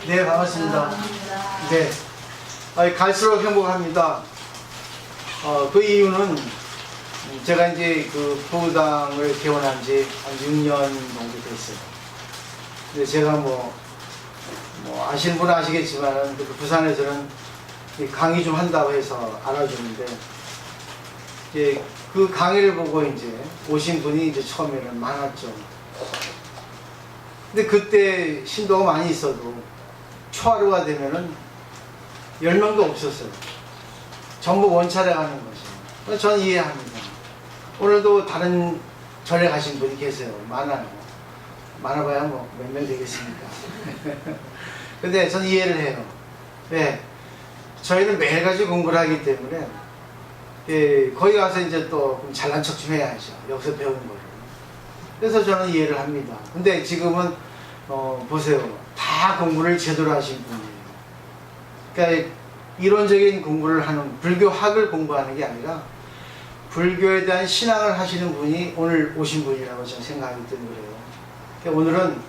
네, 반갑습니다. 네, 갈수록 행복합니다. 그 이유는 제가 이제 그 부당을 개원한 지 한 6년 정도 됐어요. 근데 제가 뭐 아시는 분은 아시겠지만 그 부산에서는 강의 좀 한다고 해서 알아주는데 이제 그 강의를 보고 이제 오신 분이 이제 처음에는 많았죠. 근데 그때 신도가 많이 있어도 초하루가 되면은 10명도 없었어요. 전부 원차례 가는 거죠. 저는 이해합니다. 오늘도 다른 절에 가신 분이 계세요. 많아요. 많아봐야 뭐 몇 명 되겠습니까? 근데 저는 이해를 해요. 네. 저희는 매일같이 공부를 하기 때문에 거기 가서 이제 또 잘난 척 좀 해야죠. 여기서 배운 거를. 그래서 저는 이해를 합니다. 근데 지금은 보세요. 다 공부를 제대로 하신 분이에요. 그러니까 이론적인 공부를 하는, 불교학을 공부하는 게 아니라 불교에 대한 신앙을 하시는 분이 오늘 오신 분이라고 저는 생각하기 때문에 그래요. 그러니까 오늘은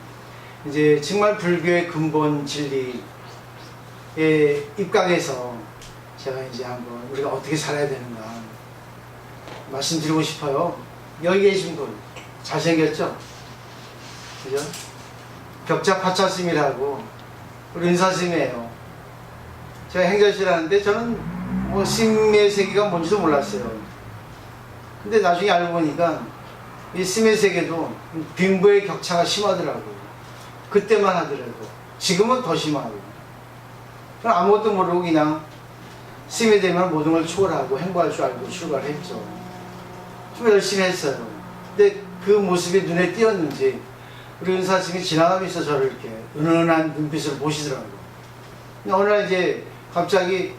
이제 정말 불교의 근본 진리에 입각해서 제가 이제 한번 우리가 어떻게 살아야 되는가 말씀드리고 싶어요. 여기 계신 분 잘생겼죠? 그죠? 격자파차스님이라고 우리 은사스님이에요. 제가 행자실 하는데 저는 뭐 스님의 세계가 뭔지도 몰랐어요. 근데 나중에 알고 보니까 이 스님의 세계도 빈부의 격차가 심하더라고요. 그때만 하더라도. 지금은 더 심하고. 저는 아무것도 모르고 그냥 스님이 되면 모든 걸 초월하고 행복할 줄 알고 출발을 했죠. 좀 열심히 했어요. 근데 그 모습이 눈에 띄었는지 우리 은사 스님이 지나가면서 저를 이렇게 은은한 눈빛으로 보시더라고요. 근데 어느 날 이제 갑자기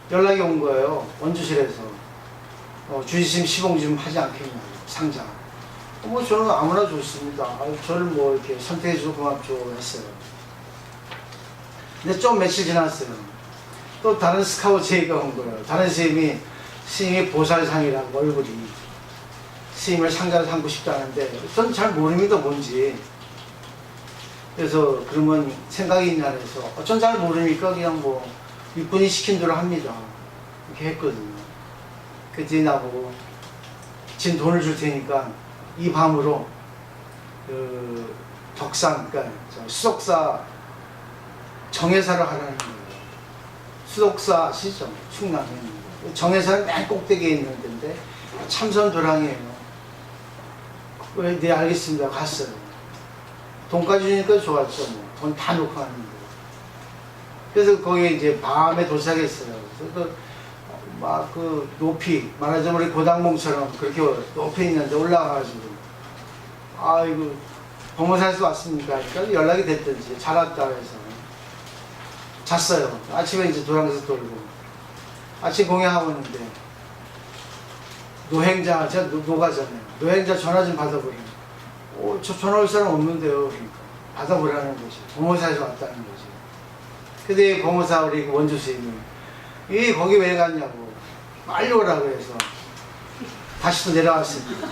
연락이 온 거예요. 원주실에서. 주지심 시봉 좀 하지 않겠냐고, 상장. 저는 아무나 좋습니다. 저를 뭐 이렇게 선택해주고 고맙죠 했어요. 근데 좀 며칠 지났어요. 또 다른 스카우트 제의가 온 거예요. 다른 스님이 보살상이라고 얼굴이. 스님을 상자를 삼고 싶다는데, 전 잘 모릅니다, 뭔지. 그래서 그러면 생각이 있냐 해서, 전 잘 모르니까 그냥 뭐, 이분이 시킨 대로 합니다. 이렇게 했거든요. 그랬더니 나보고, 진 돈을 줄 테니까, 이 밤으로, 덕산, 그러니까 수덕사 정회사를 하라는 거예요. 수덕사 아시죠? 충남에. 정회사는 맨 꼭대기에 있는 데인데, 참선 도량이에요. 네, 알겠습니다. 갔어요. 돈까지 주니까 좋았죠. 뭐. 돈 다 놓고 왔는데. 그래서 거기에 이제 밤에 도착했어요. 그래서 막 그 높이, 말하자면 우리 고당봉처럼 그렇게 높이 있는데 올라가가지고, 아이고, 법무사에서 왔습니까? 그러니까 연락이 됐든지, 잘 왔다 해서. 잤어요. 아침에 이제 도량에서 돌고. 아침 공양하고 있는데, 노행자, 제가 노가잖아요. 노행자 전화 좀 받아보래요. 저 전화 올 사람 없는데요. 그러니까. 받아보라는 거지. 법무사에서 왔다는 거지. 근데 법무사 우리 원주 스님이 거기 왜 갔냐고. 빨리 오라고 해서 다시 또 내려왔습니다.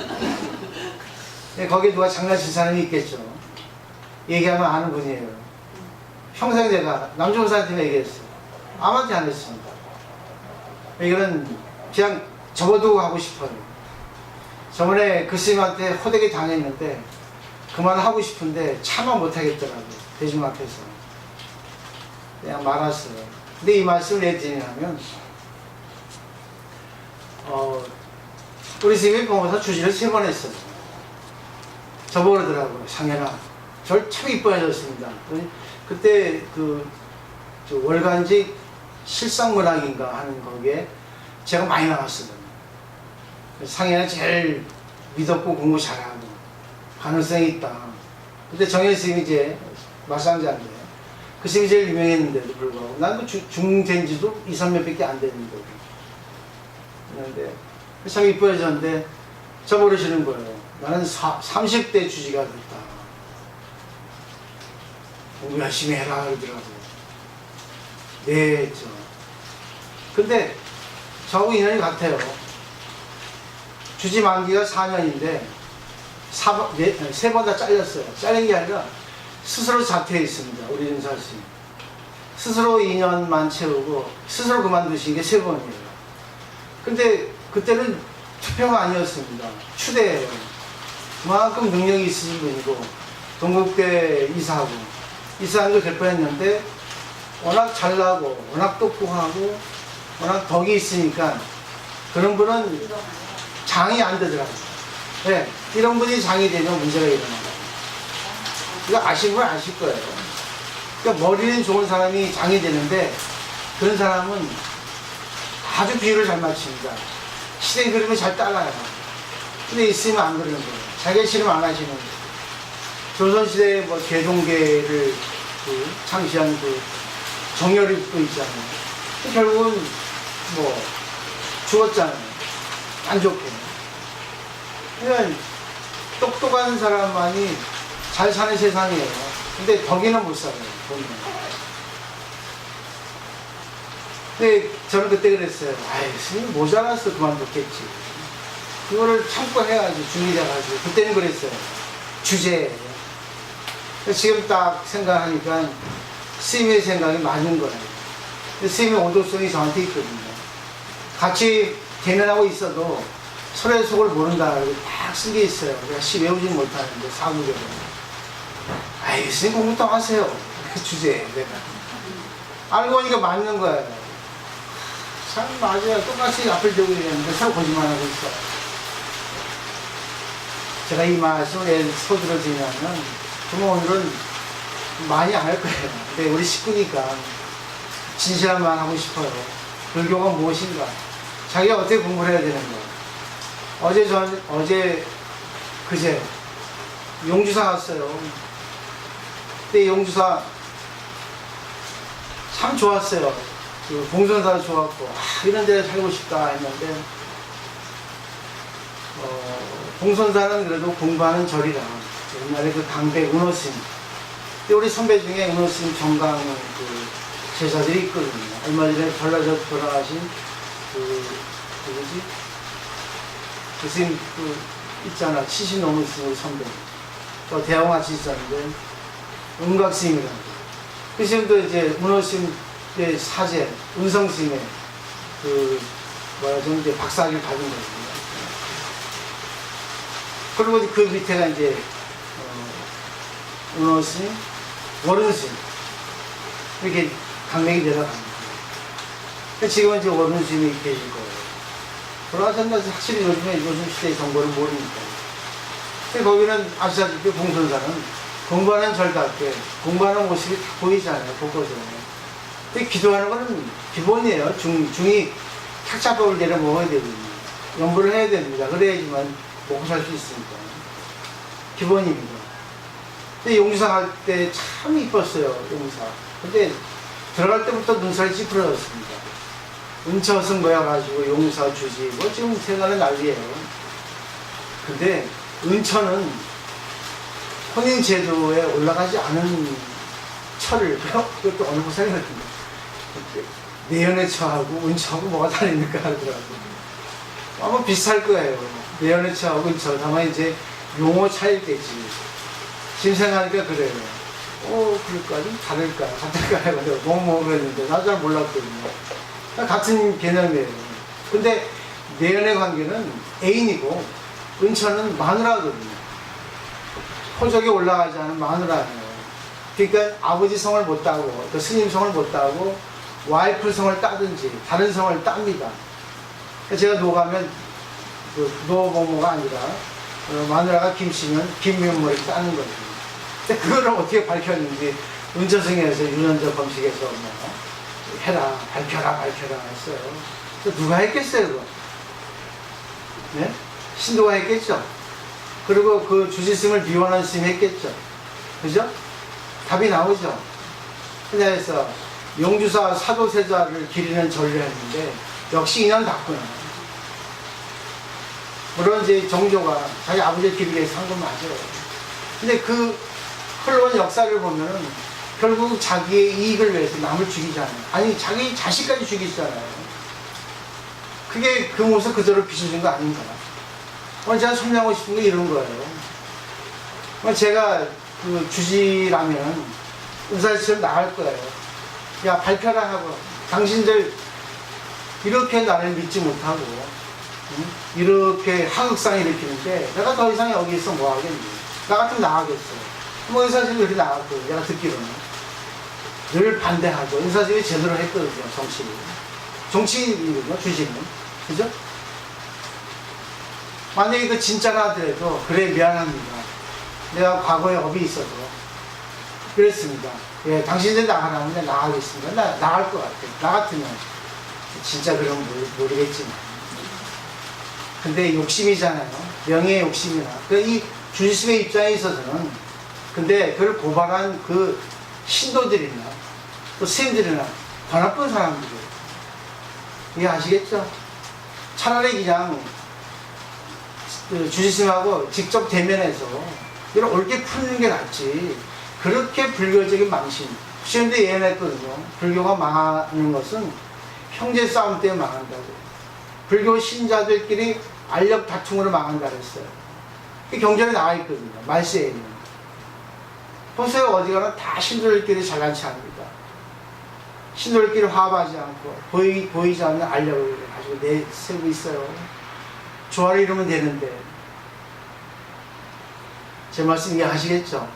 거기 누가 장난친 사람이 있겠죠. 얘기하면 아는 분이에요. 평생 내가 남조사한테 얘기했어요. 아무한테 안 했습니다. 이거는 그냥 접어두고 가고 싶어요. 저번에 그 스님한테 호되게 당했는데 그만하고 싶은데 참아 못하겠더라고요. 대중 앞에서. 그냥 말았어요. 근데 이 말씀을 왜 드리냐면 우리 스님이 보면서 주지를 3번 했어요. 저보고 그러더라고요. 상현아, 절 참 이뻐해줬습니다. 그때 저 월간지 실상문학인가 하는 거기에 제가 많이 나왔어요. 상현이 제일 믿었고 공부 잘하고 가능성이 있다. 근데 정현 스님이 이제 마상자인데 그 스님이 제일 유명했는데도 불구하고 난 그 중된 지도 2, 3년밖에 안 됐는데 그런데 참 이뻐해졌는데 저 모르시는 거예요. 나는 30대 주지가 됐다. 공부 열심히 해라 그러더라고요. 네 했죠. 근데 저하고 인연이 같아요. 주지 만기가 4년인데 3번 다 잘렸어요. 잘린 게 아니라 스스로 자퇴해 있습니다. 우리 윤사씨. 스스로 2년만 채우고 스스로 그만두신 게 3번이에요. 근데 그때는 투표가 아니었습니다. 추대예요. 그만큼 능력이 있으신 분이고 동국대 이사한도 될 뻔했는데 워낙 잘나고 워낙 똑똑하고 워낙 덕이 있으니까 그런 분은 장이 안 되더라고요. 네, 이런 분이 장이 되면 문제가 일어나요. 이거 아신 분 아실 거예요. 그러니까 머리는 좋은 사람이 장이 되는데 그런 사람은 아주 비율을 잘 맞춥니다. 시대 그림을 잘 따라요. 근데 있으면 안 그러는 거예요. 자기 싫으면 안 하시는 거예요. 조선시대에 뭐 대동계를 창시한 정열입도 있잖아요. 결국은 뭐 죽었잖아요. 안 좋게. 그러니까 똑똑한 사람만이 잘 사는 세상이에요. 근데 덕이는 못 살아요. 보면. 근데 저는 그때 그랬어요. 아이, 스님 모자라서 그만뒀겠지. 그거를 참고 해야지. 중이자 가지고. 그때는 그랬어요. 주제예요. 지금 딱 생각하니까 스님의 생각이 맞는 거예요. 스님의 오도성이 저한테 있거든요. 같이 대면하고 있어도 서로의 속을 모른다고 딱 쓴 게 있어요. 내가 외우지는 못하는데 사무적으로. 아이, 스님 공부 또 하세요. 그 주제에 내가. 알고 보니까 맞는 거예요. 참 맞아요. 똑같이 앞을 들고 있는데 서로 거짓말하고 있어. 제가 이 말씀을 소들어 드리냐면 정말 오늘은 많이 안 할 거예요. 근데 우리 식구니까 진실한 말 하고 싶어요. 불교가 무엇인가? 자기가 어떻게 공부를 해야 되는가? 그제 용주사 갔어요. 그때 용주사 참 좋았어요. 그 봉선사도 좋았고, 이런 데 살고 싶다 했는데, 봉선사는 그래도 공부하는 절이라. 옛날에 그 강배 은호스님. 우리 선배 중에 은호스님 정강 제자들이 있거든요. 얼마 전에 전라도 돌아가신 누구지? 그 스님 있잖아. 70 넘은 스님 선배. 또 대학 같이 있었는데, 은각스님이라고. 그 스님도 이제 은호스님의 사제, 은성스님의 좀 이제 박사학위를 받은 거거든요. 그리고 그 밑에가 이제, 은호스님, 원은스님. 이렇게 강맥이 내려갑니다. 지금은 이제 원은스님이 계실 거예요. 돌아가셨는데 확실히 요즘 시대의 정보를 모르니까. 근데 거기는 아시다시피 봉선사는 공부하는 절답게 공부하는 모습이 다 보이잖아요. 곳곳에. 근데 기도하는 거는 기본이에요. 중이 탁자법을 내려 먹어야 되거든요. 연부를 해야 됩니다. 그래야지만 먹고 살 수 있으니까. 기본입니다. 근데 용주사 갈 때 참 이뻤어요. 용주사. 근데 들어갈 때부터 눈살이 찌푸려졌습니다. 은처승 모여가지고 용사 주지 뭐 지금 생각은 난리예요. 근데 은처는 혼인제도에 올라가지 않은 처를 그것도 어느 부산이 같은데 내연의 처하고 은처하고 뭐가 다릅니까 하더라고요. 아마 비슷할 거예요. 내연의 처하고 은처 다만 이제 용어 차이겠지. 지금 생각하니까 그래요. 그럴까 좀 다를까 같을까 해가지고 너무 그랬는데 나 잘 몰랐거든요. 같은 개념이에요. 근데 내연의 관계는 애인이고 은처는 마누라거든요. 호적에 올라가지 않은 마누라예요. 그러니까 아버지 성을 못 따고 또 스님 성을 못 따고 와이프 성을 따든지 다른 성을 땁니다. 제가 노가면 노모모가 아니라 마누라가 김씨면 김면모를 따는 거죠. 근데 그거를 어떻게 밝혔는지 은처승에서 윤현적 검식에서 뭐 해라, 밝혀라 했어요. 누가 했겠어요, 그거? 네? 신도가 했겠죠? 그리고 그 주지스님을 비원한 스님이 했겠죠? 그죠? 답이 나오죠? 그래서 용주사 사도세자를 기리는 절을 했는데, 역시 인연 닿구나. 물론 이제 정조가 자기 아버지를 기리기 위해서 한 건 맞아요. 근데 그 흘러온 역사를 보면은 결국 자기의 이익을 위해서 남을 죽이잖아요. 아니 자기 자식까지 죽이잖아요. 그게 그 모습 그대로 비춰준 거 아닌가. 제가 설명하고 싶은 게 이런 거예요. 제가 그 주지라면 의사실험 나갈 거예요. 야, 발표라 하고, 당신들 이렇게 나를 믿지 못하고, 응? 이렇게 하극상 일으키는데 내가 더 이상 여기 있어 뭐 하겠니? 나 같으면 나가겠어. 뭐 의사실험 이렇게 나갔고, 내가 듣기로는 늘 반대하고, 의사실험이 제대로 했거든요, 정치를. 정치인이거든요, 주지는. 그죠? 만약에 그 진짜라 하더라도, 그래, 미안합니다. 내가 과거에 업이 있어서 그랬습니다. 예, 당신들 나가라면 내가 나가겠습니다. 나 나갈 것 같아요. 나 같으면. 진짜 그러면 모르겠지만. 근데 욕심이잖아요. 명예의 욕심이나. 이 주지심의 입장에 있어서는, 근데 그걸 고발한 그 신도들이나, 또 스님들이나, 더 나쁜 사람들이에요. 이게 아시겠죠? 차라리 그냥 주지심하고 직접 대면해서 이걸 옳게 푸는 게 낫지. 그렇게 불교적인 망신. 시험도 예언했거든요. 불교가 망하는 것은 형제 싸움 때문에 망한다고. 불교 신자들끼리 알력 다툼으로 망한다고 했어요. 경전에 나와 있거든요. 말세에는. 보세요. 어디 가나 다 신도들끼리 잘난 체 합니다. 신도들끼리 화합하지 않고 보이지 않는 알력을 가지고 내세우고 있어요. 조화를 이루면 되는데. 제 말씀 이해하시겠죠?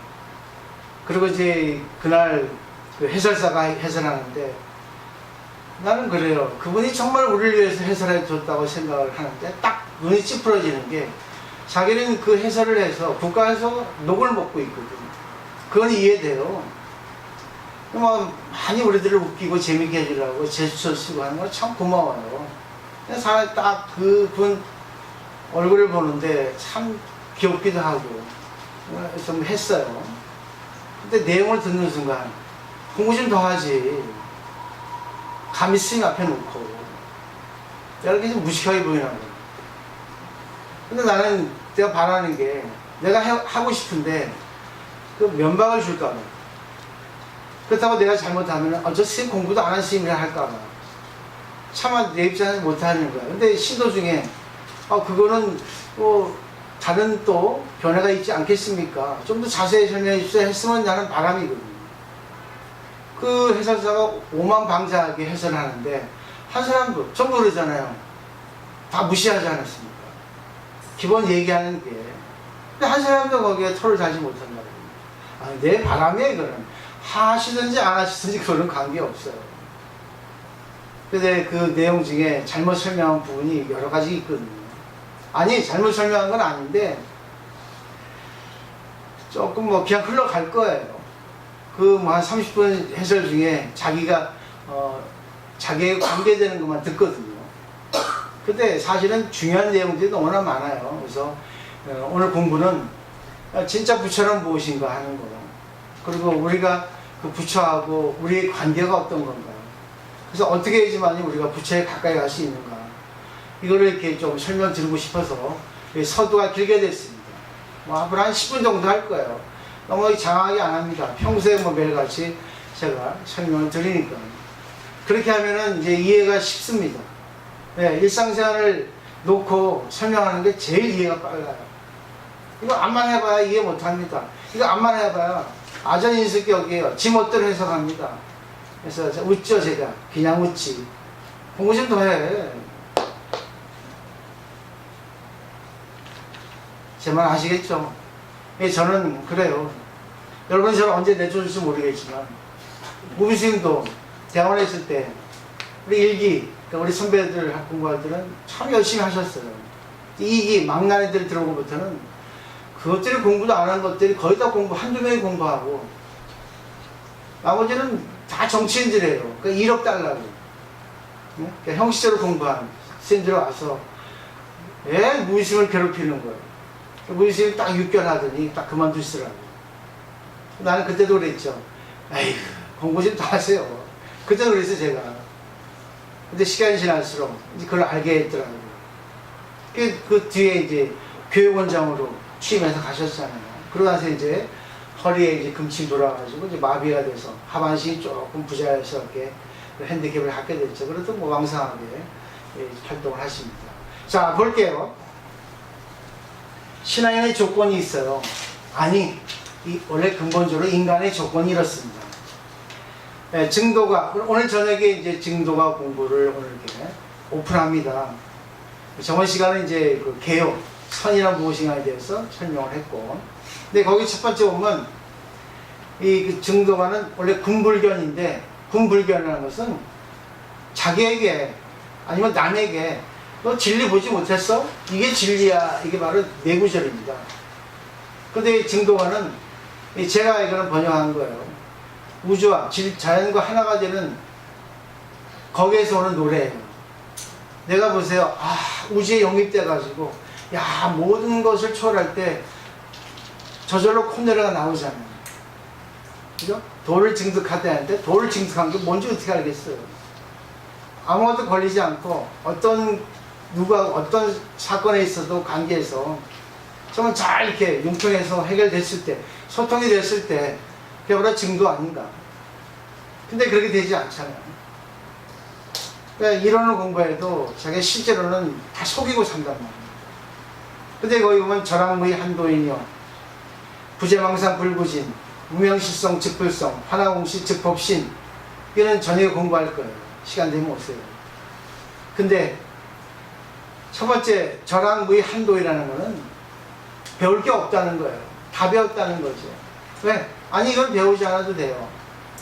그리고 이제 그날 그 해설사가 해설하는데, 나는 그래요. 그분이 정말 우리를 위해서 해설해 줬다고 생각을 하는데, 딱 눈이 찌푸러지는 게, 자기는 그 해설을 해서 국가에서 녹을 먹고 있거든요. 그건 이해돼요. 뭐 많이 우리들을 웃기고 재밌게 해주려고 제스처 쓰고 하는 건 참 고마워요. 사람 딱 그분 얼굴을 보는데 참 귀엽기도 하고 좀 했어요. 근데 내용을 듣는 순간 공부 좀 더 하지. 감히 스님 앞에 놓고 이렇게 좀 무식하게 보이나 봐요. 근데 나는 내가 바라는 게, 내가 하고 싶은데 그 면박을 줄까 봐. 그렇다고 내가 잘못하면 저 스님 공부도 안 한 스님이라 할까 봐. 차마 내 입장에서 못하는 거야. 근데 신도 중에 그거는 뭐 다른 또 견해가 있지 않겠습니까? 좀 더 자세히 설명해 주세요 했으면 나는 바람이거든요. 그 해설사가 오만방자하게 해설하는데 한 사람도 전부 그러잖아요. 다 무시하지 않았습니까? 기본 얘기하는 게. 근데 한 사람도 거기에 토를 달지 못한다고. 내 바람에 그런 하시든지 안 하시든지 그런 관계없어요. 근데 그 내용 중에 잘못 설명한 부분이 여러 가지 있거든요. 아니, 잘못 설명한 건 아닌데 조금 뭐 그냥 흘러갈 거예요. 그 뭐 한 30분 해설 중에 자기가 자기에 관계되는 것만 듣거든요. 근데 사실은 중요한 내용들이 너무나 많아요. 그래서 오늘 공부는 진짜 부처는 무엇인가 하는 거, 그리고 우리가 그 부처하고 우리의 관계가 어떤 건가요? 그래서 어떻게 해야지만 우리가 부처에 가까이 갈 수 있는가, 이거를 이렇게 좀 설명드리고 싶어서 서두가 길게 됐습니다. 뭐 앞으로 한 10분 정도 할 거예요. 너무 장하게 안 합니다. 평소에 뭐 매일같이 제가 설명을 드리니까. 그렇게 하면은 이제 이해가 쉽습니다. 네, 일상생활을 놓고 설명하는 게 제일 이해가 빨라요. 이거 암만 해봐야 이해 못합니다. 이거 암만 해봐야 아전인수격이에요. 지 멋대로 해석합니다. 그래서 웃죠, 제가. 그냥 웃지. 공부 좀 더 해. 제 말 아시겠죠? 저는 그래요. 여러분이 저를 언제 내쫓을지 모르겠지만, 무비스님도 대학원에 있을 때 우리 일기, 그러니까 우리 선배들 공부할들은 참 열심히 하셨어요. 2기 막나니들 들어오고부터는 그것들이 공부도 안 한 것들이 거의 다 공부, 한두 명이 공부하고, 나머지는 다 정치인들이에요. 그러니까 1억 달라고. 그러니까 형식적으로 공부한 스님들이 와서 무비스님을 괴롭히는 거예요. 무비스님이 딱 6개월 하더니 딱 그만두시더라고. 나는 그때도 그랬죠. 에휴, 공부 좀 더 하세요. 그때도 그랬어요, 제가. 근데 시간이 지날수록 이제 그걸 알게 했더라고요. 그 뒤에 이제 교육원장으로 취임해서 가셨잖아요. 그러고 나서 이제 허리에 이제 금치 돌아가지고 이제 마비가 돼서 하반신이 조금 부자연스럽게 핸디캡을 갖게 됐죠. 그래도 뭐 왕성하게 활동을 하십니다. 자, 볼게요. 신앙인의 조건이 있어요. 아니, 원래 근본적으로 인간의 조건이 이렇습니다. 예, 증도가 오늘 저녁에 이제 증도가 공부를 오늘 이렇게 오픈합니다. 저번 시간에 이제 그 개요, 선이란 무엇인가에 대해서 설명을 했고, 근데 거기 첫 번째 보면 이 증도가는 원래 군불견인데, 군불견이라는 것은 자기에게 아니면 남에게 너 진리 보지 못했어? 이게 진리야. 이게 바로 내구절입니다. 근데 증도가는 제가 이거는 번역한 거예요. 우주와 자연과 하나가 되는 거기에서 오는 노래예요. 내가 보세요. 우주에 영입돼가지고 모든 것을 초월할 때 저절로 콧노래가 나오잖아요. 그죠? 도를 증득하다는데 돌을 증득한 게 뭔지 어떻게 알겠어요? 아무것도 걸리지 않고 누가 어떤 사건에 있어도 관계에서 정말 잘 이렇게 융통해서 해결됐을 때, 소통이 됐을 때 그게 바로 증도 아닌가. 근데 그렇게 되지 않잖아요. 그러니까 이론을 공부해도 자기가 실제로는 다 속이고 산단 말이에요. 근데 거기 보면 절항무의 한도인이요, 부재망상 불구진, 무명실성 즉불성, 화나공시 즉법신, 이거는 저녁에 공부할 거예요. 시간 되면 오세요. 근데 첫 번째 절항무의 한도이라는 거는 배울 게 없다는 거예요. 다 배웠다는 거죠. 왜? 아니 이건 배우지 않아도 돼요.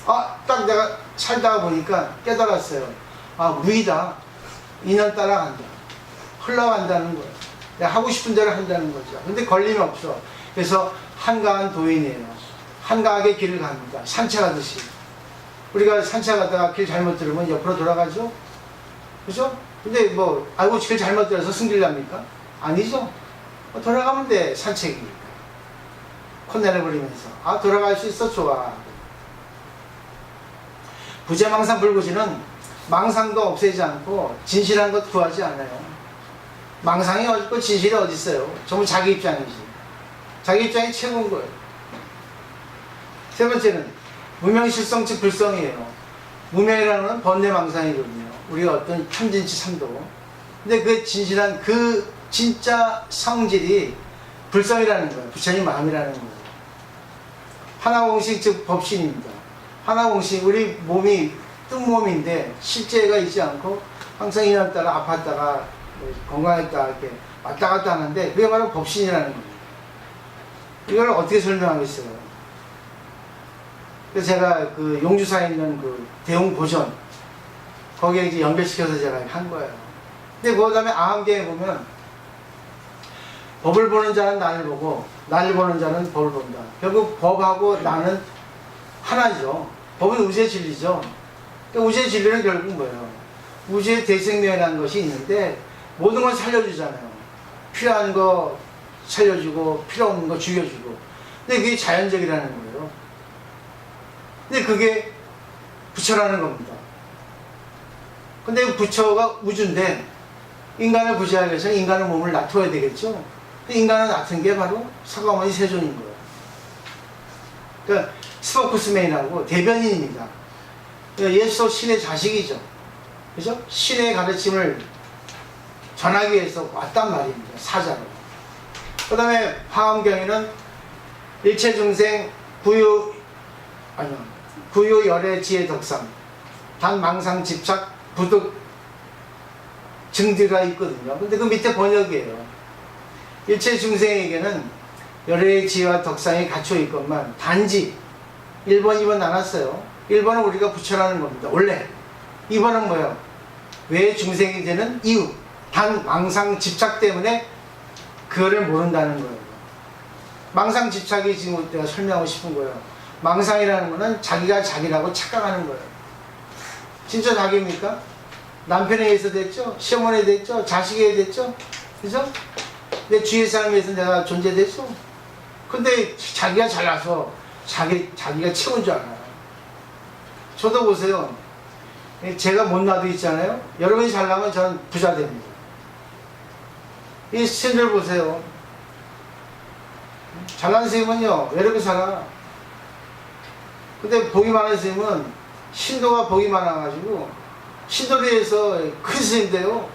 딱 내가 살다가 보니까 깨달았어요. 무이다. 인연 따라간다. 흘러간다는 거예요. 내가 하고 싶은 대로 한다는 거죠. 근데 걸림이 없어. 그래서 한가한 도인이에요. 한가하게 길을 갑니다. 산책하듯이. 우리가 산책하다가 길 잘못 들으면 옆으로 돌아가죠? 그죠? 근데 길 잘못 들어서 승질납니까? 아니죠? 돌아가면 돼, 산책이니까. 코 내려버리면서. 돌아갈 수 있어, 좋아. 부재망상 불구지는 망상도 없애지 않고 진실한 것 구하지 않아요. 망상이 어딨고 진실이 어디 있어요? 전부 자기 입장이지. 자기 입장이 최고인 거예요. 세 번째는 무명실성 즉 불성이에요. 무명이라는 건 번뇌망상이거든요. 우리가 어떤 참진치 삼도. 근데 그 진실한 그 진짜 성질이 불성이라는 거예요. 부처님 마음이라는 거예요. 하나공식 즉 법신입니다. 하나공식, 우리 몸이 뜬몸인데 실제가 있지 않고 항상 인연 따라 아팠다가 건강했다 이렇게 왔다 갔다 하는데 그게 바로 법신이라는 거예요. 이걸 어떻게 설명하겠어요? 그래서 제가 그 용주사에 있는 그 대웅보전 거기에 이제 연결시켜서 제가 한 거예요. 근데 그 다음에 아함경에 보면 법을 보는 자는 나를 보고 나를 보는 자는 법을 본다. 결국 법하고 나는 하나죠. 법은 우주의 진리죠. 그러니까 우주의 진리는 결국 뭐예요? 우주의 대생명이라는 것이 있는데 모든 걸 살려주잖아요. 필요한 거 살려주고 필요 없는 거 죽여주고. 근데 그게 자연적이라는 거예요. 근데 그게 부처라는 겁니다. 근데 부처가 우주인데 인간을 구제하기 위해서 인간의 몸을 놔둬야 되겠죠. 인간을 낳은 게 바로 서가모니 세존인 거예요. 그러니까 스포크스맨이라고 대변인입니다. 예수 신의 자식이죠. 그죠? 신의 가르침을 전하기 위해서 왔단 말입니다. 사자로. 그 다음에 화엄경에는 일체 중생 구유 열애 지혜 덕상 단 망상 집착 부득 증들가 있거든요. 근데 그 밑에 번역이에요. 일체 중생에게는 열애의 지혜와 덕상이 갖춰 있건만 단지 1번, 2번 나눴어요. 1번은 우리가 부처라는 겁니다. 원래 2번은 뭐예요? 왜 중생이 되는 이유, 단 망상 집착 때문에 그거를 모른다는 거예요. 망상 집착이 지금 내가 설명하고 싶은 거예요. 망상이라는 거는 자기가 자기라고 착각하는 거예요. 진짜 자기입니까? 남편에 의해서 됐죠? 시어머니에 됐죠? 자식에 됐죠? 그죠? 내 주위의 사람에 의해서 내가 존재됐죠? 근데 자기가 잘나서 자기가 최고인 줄 알아요. 저도 보세요. 제가 못나도 있잖아요. 여러분이 잘나면 저는 부자 됩니다. 이 스님들 보세요. 잘난 스님은요, 왜 이렇게 살아? 근데 복이 많은 스님은 신도가 복이 많아가지고 신도리에서 큰 스님인데요.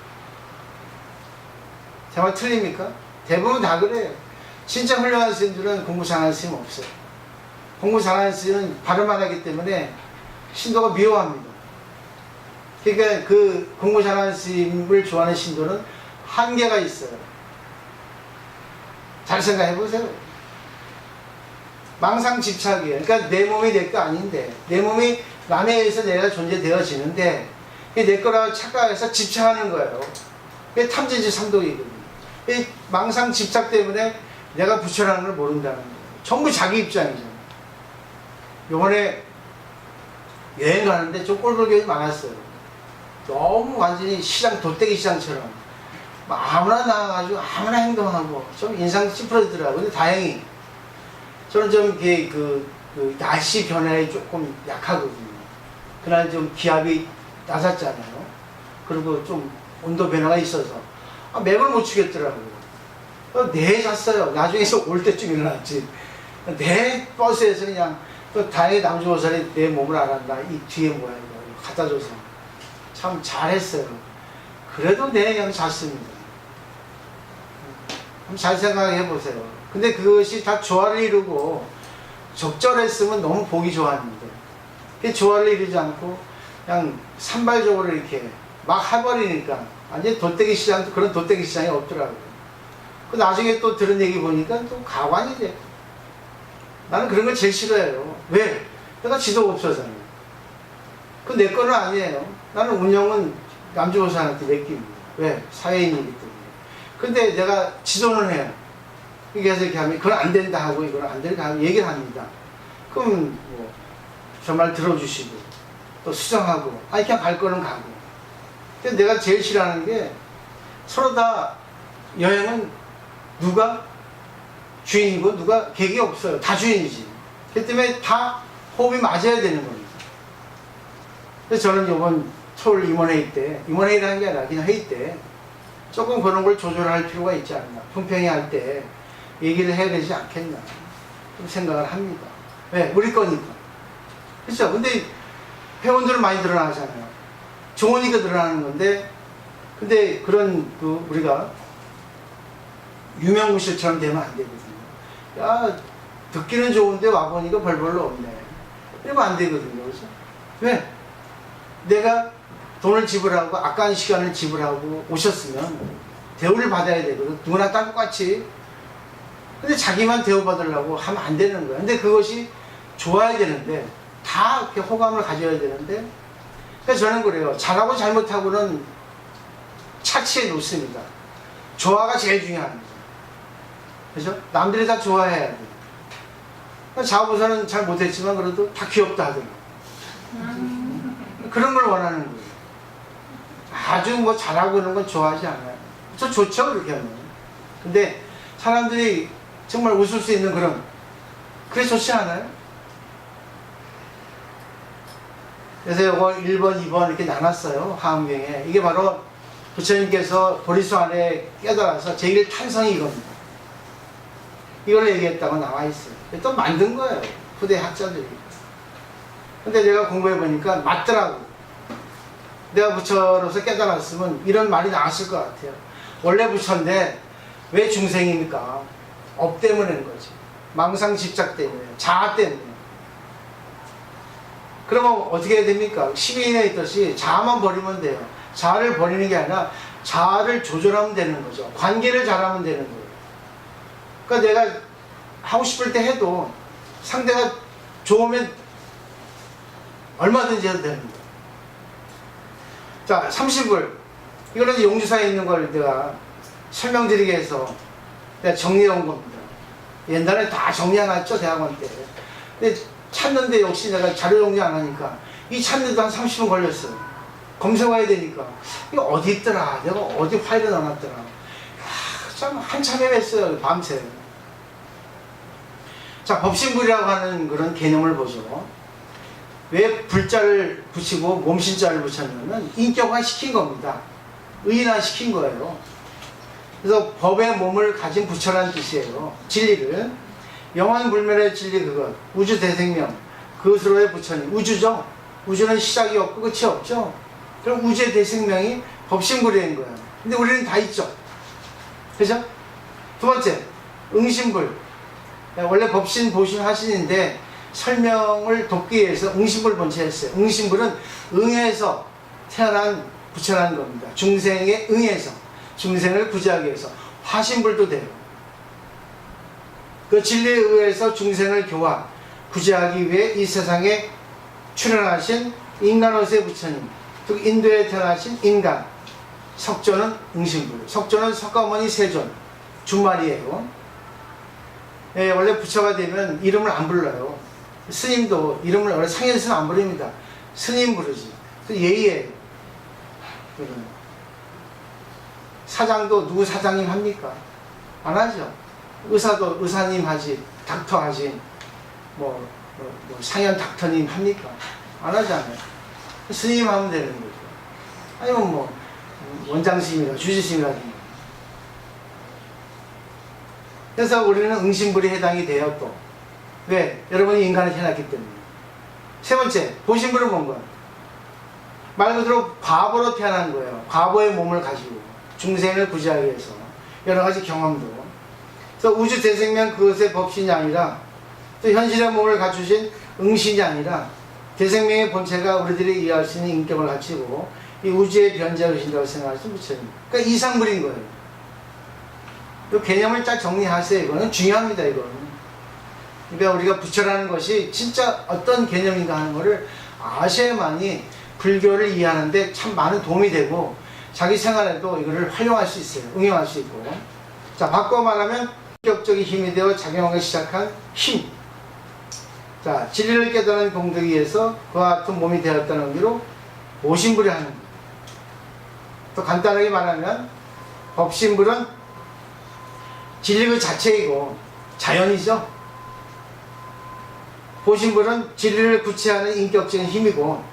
제 말 틀립니까? 대부분 다 그래요. 진짜 훌륭한 스님들은 공부 잘하는 스님 없어요. 공부 잘하는 스님은 발음만 하기 때문에 신도가 미워합니다. 그러니까 그 공부 잘하는 스님을 좋아하는 신도는 한계가 있어요. 잘 생각해 보세요. 망상집착이에요. 그러니까 내 몸이 내 거 아닌데, 내 몸이 남에 의해서 내가 존재되어지는데 내 거라고 착각해서 집착하는 거예요. 그게 탐진치 삼독이거든요. 이 망상집착 때문에 내가 부처라는 걸 모른다는 거예요. 전부 자기 입장이잖아요. 요번에 여행 가는데 좀 꼴불견이 많았어요. 너무 완전히 시장, 돗대기 시장처럼 아무나 나와가지고 아무나 행동하고 좀 인상 찌푸러지더라고요. 근데 다행히 저는 좀 그 날씨 변화에 조금 약하거든요. 그날 좀 기압이 낮았잖아요. 그리고 좀 온도 변화가 있어서 맥을 못 추겠더라고요. 내 잤어요. 나중에서 올 때쯤 일어났지. 내 버스에서 그냥 다행히 남주보살이 내 몸을 알았나. 이 뒤에 뭐야 이거 갖다 줘서 참 잘했어요. 그래도 내 그냥 잤습니다. 한번 잘 생각해 보세요. 근데 그것이 다 조화를 이루고 적절했으면 너무 보기 좋았는데 그게 조화를 이루지 않고 그냥 산발적으로 이렇게 막 해버리니까 완전히 돗대기 시장도 그런 돗대기 시장이 없더라고요. 그 나중에 또 들은 얘기 보니까 또 가관이 돼. 나는 그런 걸 제일 싫어해요. 왜? 내가 지도가 없어서요. 그 내 거는 아니에요. 나는 운영은 남주보살한테 맡깁니다. 왜? 사회인이기 때문에. 근데 내가 지도는 해요. 그래서 이렇게 하면 그건 안 된다 하고 이건 안 된다 하고 얘기를 합니다. 그럼 뭐 저 말 들어주시고 또 수정하고 그냥 갈 거는 가고. 근데 내가 제일 싫어하는 게 서로 다 여행은 누가 주인이고 누가 객이 없어요. 다 주인이지. 그렇기 때문에 다 호흡이 맞아야 되는 겁니다. 그래서 저는 이번 서울 임원회의 때, 임원회의라는 게 아니라 그냥 회의 때 조금 그런 걸 조절할 필요가 있지 않나. 품평회 할 때 얘기를 해야 되지 않겠나. 좀 생각을 합니다. 왜? 우리 거니까. 그렇죠? 근데 회원들은 많이 늘어나잖아요. 좋으니까 늘어나는 건데, 근데 그런 우리가 유명무실처럼 되면 안 되거든요. 야, 듣기는 좋은데 와보니까 별로 없네. 이러면 안 되거든요. 그렇죠? 왜? 내가 돈을 지불하고 아까운 시간을 지불하고 오셨으면 대우를 받아야 되거든. 누구나 다 똑같이. 근데 자기만 대우받으려고 하면 안 되는 거야. 근데 그것이 좋아야 되는데 다 이렇게 호감을 가져야 되는데, 그래서 저는 그래요. 잘하고 잘못하고는 차치해 놓습니다. 조화가 제일 중요합니다. 그죠? 남들이 다 좋아해야 돼. 자부사는 잘 못했지만 그래도 다 귀엽다 하더라고. 그런 걸 원하는 거예요. 아주 뭐 잘하고 그런 건 좋아하지 않아요. 저 좋죠, 그렇게 하면. 근데 사람들이 정말 웃을 수 있는 그런, 그래 좋지 않아요? 그래서 이거 1번, 2번 이렇게 나눴어요. 하음경에. 이게 바로 부처님께서 보리수 안에 깨달아서 제1탄성이 이겁니다. 이걸 얘기했다고 나와 있어요. 또 만든 거예요. 후대 학자들이. 근데 내가 공부해 보니까 맞더라고. 내가 부처로서 깨달았으면 이런 말이 나왔을 것 같아요. 원래 부처인데 왜 중생입니까? 업 때문인 거지. 망상 집착 때문에, 자아 때문에. 그러면 어떻게 해야 됩니까? 시민에 있듯이 자아만 버리면 돼요. 자아를 버리는 게 아니라 자아를 조절하면 되는 거죠. 관계를 잘하면 되는 거예요. 그러니까 내가 하고 싶을 때 해도 상대가 좋으면 얼마든지 해도 되는 거예요. 자, 30을. 이거는 용주사에 있는 걸 내가 설명드리기 위해서 내가 정리해 온 겁니다. 옛날에 다 정리해놨죠, 대학원 때. 근데 찾는데 역시 내가 자료 정리 안 하니까 이 찾는데도 한 30분 걸렸어요. 검색해야 되니까. 이거 어디 있더라? 내가 어디 파일에 넣어놨더라? 참 한참 헤맸어요, 밤새. 자, 법신불이라고 하는 그런 개념을 보죠. 왜 불자를 붙이고 몸신자를 붙였냐면 인격화 시킨 겁니다. 의인화 시킨 거예요. 그래서 법의 몸을 가진 부처라는 뜻이에요. 진리를. 영원불멸의 진리 그것, 우주대생명, 그것으로의 부처님. 우주죠. 우주는 시작이 없고 끝이 없죠. 그럼 우주의 대생명이 법신불인 거예요. 근데 우리는 다 있죠. 그죠? 두 번째, 응신불. 원래 법신, 보신, 하신인데 설명을 돕기 위해서 응신불 본체했어요. 응신불은 응에서 태어난 부처라는 겁니다. 중생에 응해서 중생을 구제하기 위해서. 화신불도 돼요. 그 진리에 의해서 중생을 교화, 구제하기 위해 이 세상에 출현하신 인간호세 부처님, 즉 인도에 태어나신 인간, 석조는 응신불, 석조는 석가모니 세존, 준말이에요. 예, 원래 부처가 되면 이름을 안 불러요. 스님도 이름을 원래 상현스는 안 부릅니다. 스님 부르지. 예의예요. 사장도 누구 사장님 합니까? 안 하죠. 의사도 의사님 하지, 닥터 하지, 뭐 상현 닥터님 합니까? 안 하잖아요. 스님 하면 되는 거죠. 아니면 뭐 원장스님이라 주지스님이라든가. 그래서 우리는 응신불이 해당이 돼요. 또 왜? 여러분이 인간을 태어났기 때문에. 세 번째, 보신불은 뭔가? 말 그대로 과보로 태어난 거예요. 과보의 몸을 가지고 중생을 구제하기 위해서 여러 가지 경험도. 그래서 우주 대생명 그것의 법신이 아니라 또 현실의 몸을 갖추신 응신이 아니라 대생명의 본체가 우리들이 이해할 수 있는 인격을 갖추고 이 우주의 변자이신다고 생각하시는 부처님. 그러니까 이상불인 거예요. 이 개념을 딱 정리하세요. 이거는 중요합니다. 이거는. 그러니까 우리가 부처라는 것이 진짜 어떤 개념인가 하는 것을 아셔야만이 불교를 이해하는데 참 많은 도움이 되고 자기 생활에도 이거를 활용할 수 있어요. 응용할 수 있고. 자, 바꿔 말하면 본격적인 힘이 되어 작용하기 시작한 힘. 자, 진리를 깨달은 공덕에 의해서 그와 같은 몸이 되었다는 의미로 보신불이 하는 거예요. 또 간단하게 말하면 법신불은 진리 그 자체이고 자연이죠. 보신불은 진리를 구체하는 인격적인 힘이고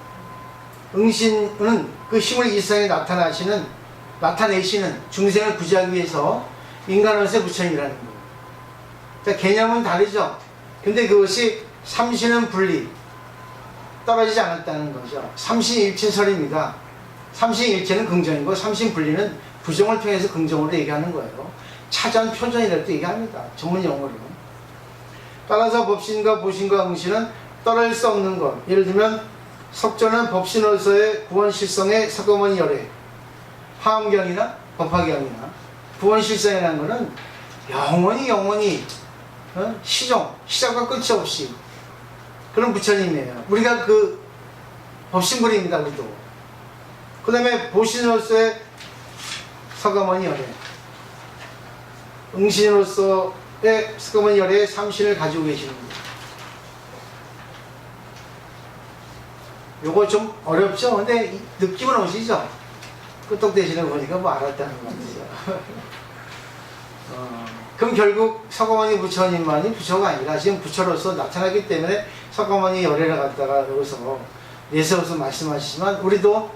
응신은 그 힘을 이 세상에 나타내시는 중생을 구제하기 위해서 인간원세 부처님이라는 거예요. 자, 개념은 다르죠. 근데 그것이 삼신은 분리, 떨어지지 않았다는 거죠. 삼신일체설입니다. 삼신일체는 긍정이고 삼신분리는 부정을 통해서 긍정으로 얘기하는 거예요. 차전, 표전이라고 얘기합니다. 전문 용어로. 따라서 법신과 보신과 응신은 떨어질 수 없는 것. 예를 들면 석조는 법신으로서의 구원실성의 석가모니 열애, 화엄경이나 법화경이나 구원실성이라는 것은 영원히 시작과 끝이 없이 그런 부처님이에요. 우리가 그 법신불입니다. 우리도. 그 다음에 보신으로서의 석가모니 열애, 응신으로서의 석가모니 열애의 삼신을 가지고 계시는 거예요. 요거 좀 어렵죠? 근데 느낌은 오시죠? 끄떡대시는 거 보니까 뭐 알았다는 거 같아요. 그럼 결국 석가모니 부처님만이 부처가 아니라 지금 부처로서 나타나기 때문에 석가모니 열애를 갖다가 여기서 내세워서 말씀하시지만 우리도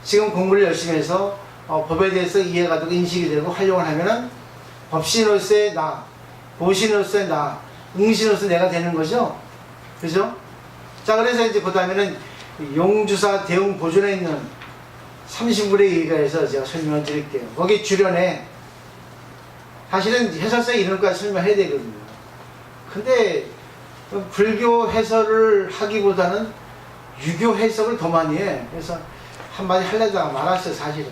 지금 공부를 열심히 해서 법에 대해서 이해가 되고 인식이 되고 활용을 하면은 법신으로서의 나, 보신으로서의 나, 응신으로서 내가 되는 거죠. 그죠? 자, 그래서 이제 그 다음에는 용주사 대웅 보존에 있는 삼신불에 의해서 제가 설명을 드릴게요. 거기 주련에 사실은 해설서에 이런 것까지 설명해야 되거든요. 근데 불교 해설을 하기보다는 유교 해석을 더 많이 해. 그래서 한마디 하려다가 말았어요. 사실은.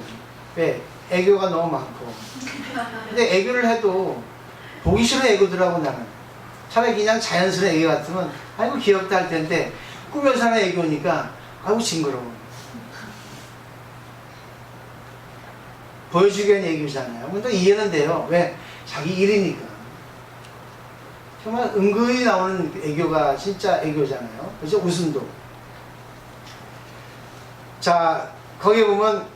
왜? 애교가 너무 많고. 근데 애교를 해도 보기 싫은 애교들하고 나는 차라리 그냥 자연스러운 애교 같으면 아이고 귀엽다 할 텐데 꾸며서 하는 애교니까 아이고 징그러워. 보여주기 위한 애교잖아요. 근데 이해는 돼요. 왜? 자기 일이니까. 정말 은근히 나오는 애교가 진짜 애교잖아요. 그죠? 웃음도. 자, 거기 보면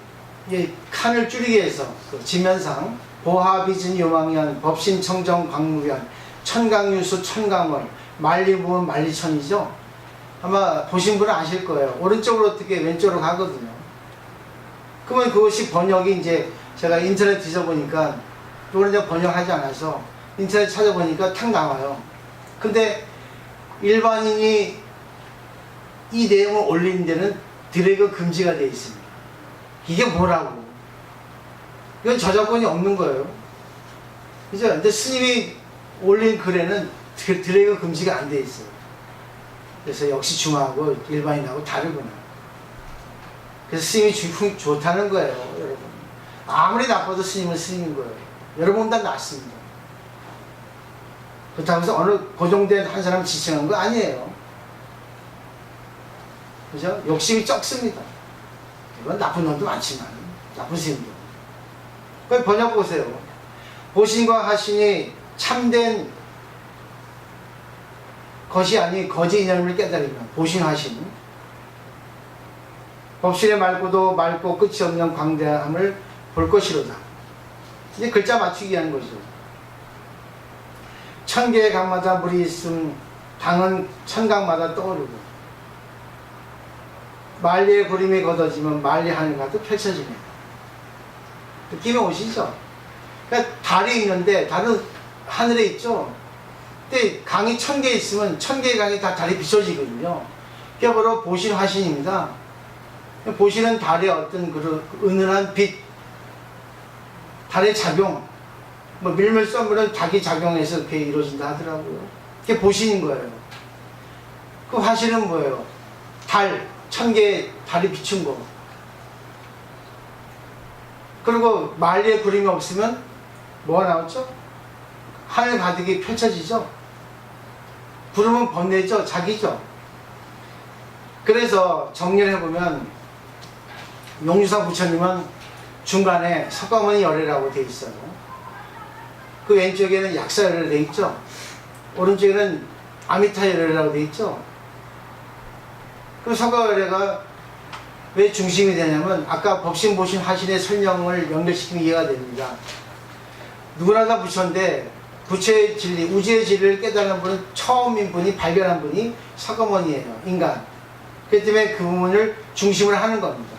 칸을 줄이기 위해서 그 지면상 보하비진 요망연 법신청정 광무변 천강유수 천강월 만리부원 만리천이죠. 아마 보신 분은 아실 거예요. 오른쪽으로 어떻게 왼쪽으로 가거든요. 그러면 그것이 번역이 이제 제가 인터넷 뒤져보니까 이거는 이제 번역하지 않아서 인터넷 찾아보니까 탁 나와요. 근데 일반인이 이 내용을 올리는 데는 드래그 금지가 되어 있습니다. 이게 뭐라고? 이건 저작권이 없는 거예요. 그죠? 근데 스님이 올린 글에는 드래그 금지가 안 되어 있어요. 그래서 역시 중하고 일반인하고 다르구나. 그래서 스님이 좋다는 거예요, 여러분. 아무리 나빠도 스님은 스님인 거예요. 여러분보다 낫습니다. 그렇다고 해서 어느 고정된 한 사람을 지칭하는 거 아니에요. 그죠? 욕심이 적습니다. 이건 나쁜 놈도 많지만, 나쁜 스님도. 그럼 번역 보세요. 보신과 하신이 참된 것이 아닌 거짓 이념을 깨달으면, 보신하신. 법신의 맑고도 맑고 끝이 없는 광대함을 볼 것이로다. 이제 글자 맞추기 하는 거죠. 1000개의 강마다 물이 있음 당은 천강마다 떠오르고, 만리의 구름이 걷어지면 만리 하늘과도 펼쳐지네. 느낌이 오시죠? 그러니까 달이 있는데 달은 하늘에 있죠. 근데 강이 1000개 있으면 1000개의 강이 다 달이 비춰지거든요. 그게 바로 보신 화신입니다. 보시는 달의 어떤 그 은은한 빛, 달의 작용, 뭐 밀물 썰물은 자기 작용해서 그렇게 이루어진다 하더라고요. 그게 보신인 거예요. 그 화신은 뭐예요? 달, 1000개의 달이 비춘 거. 그리고 만리의 구름이 없으면 뭐가 나오죠? 하늘 가득이 펼쳐지죠? 구름은 번뇌죠? 자기죠? 그래서 정리를 해보면 용주사 부처님은 중간에 석가모니 열애라고 되어 있어요. 그 왼쪽에는 약사 열애로 되어 있죠. 오른쪽에는 아미타 열애라고 되어 있죠. 그 석가 열애가 왜 중심이 되냐면 아까 법신, 보신, 하신의 설명을 연결시키면 이해가 됩니다. 누구나 다 부처인데 부처의 진리, 우주의 진리를 깨달은 분은 처음인 분이, 발견한 분이 석가모니예요. 인간. 그렇기 때문에 그 부분을 중심으로 하는 겁니다.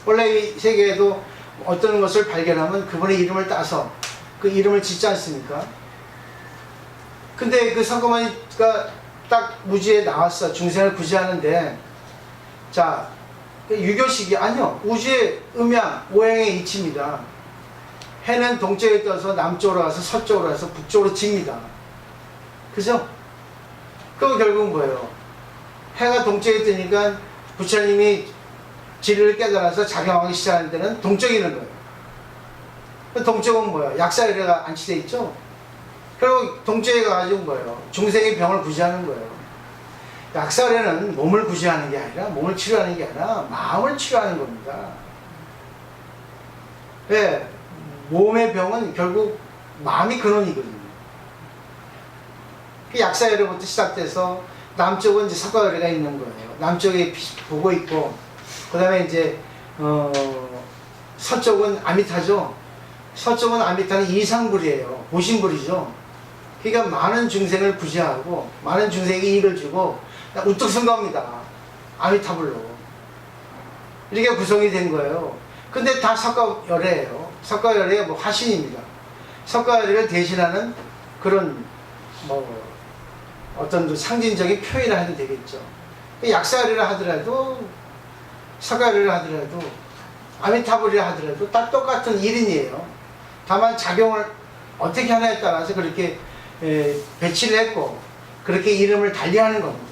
원래 이 세계에도 어떤 것을 발견하면 그분의 이름을 따서 그 이름을 짓지 않습니까? 근데 그 석가모니가 딱 무지에 나왔어. 중생을 구제하는데, 자, 유교식이 아니요. 우주의 음양, 오행의 이치입니다. 해는 동쪽에 떠서 남쪽으로 가서 서쪽으로 가서 북쪽으로 집니다. 그죠? 그럼 결국은 뭐예요? 해가 동쪽에 뜨니까 부처님이 진리를 깨달아서 작용하기 시작하는 데는 동쪽에 있는 거예요. 동쪽은 뭐예요? 약사열애가 안치되어 있죠? 그리고 동쪽에 가가지고 뭐예요? 중생의 병을 구제하는 거예요. 약사열애는 몸을 구제하는 게 아니라, 몸을 치료하는 게 아니라 마음을 치료하는 겁니다. 왜? 몸의 병은 결국 마음이 근원이거든요. 약사열애부터 시작돼서 남쪽은 이제 석가열애가 있는 거예요. 남쪽에 보고 있고, 그 다음에 이제 서쪽은 아미타죠. 서쪽은 아미타는 이상불이에요. 보신불이죠. 그러니까 많은 중생을 구제하고 많은 중생에게 이익을 주고 우뚝 선 겁니다. 아미타불로. 이렇게 구성이 된 거예요. 근데 다 석가열애예요. 석가열애가 뭐 화신입니다. 석가열애를 대신하는 그런 뭐 어떤 그 상징적인 표현을 해도 되겠죠. 약사열애를 하더라도 석가열애를 하더라도 아미타불이라 하더라도 다 똑같은 일인이에요. 다만 작용을 어떻게 하냐에 따라서 그렇게 배치를 했고 그렇게 이름을 달리하는 겁니다.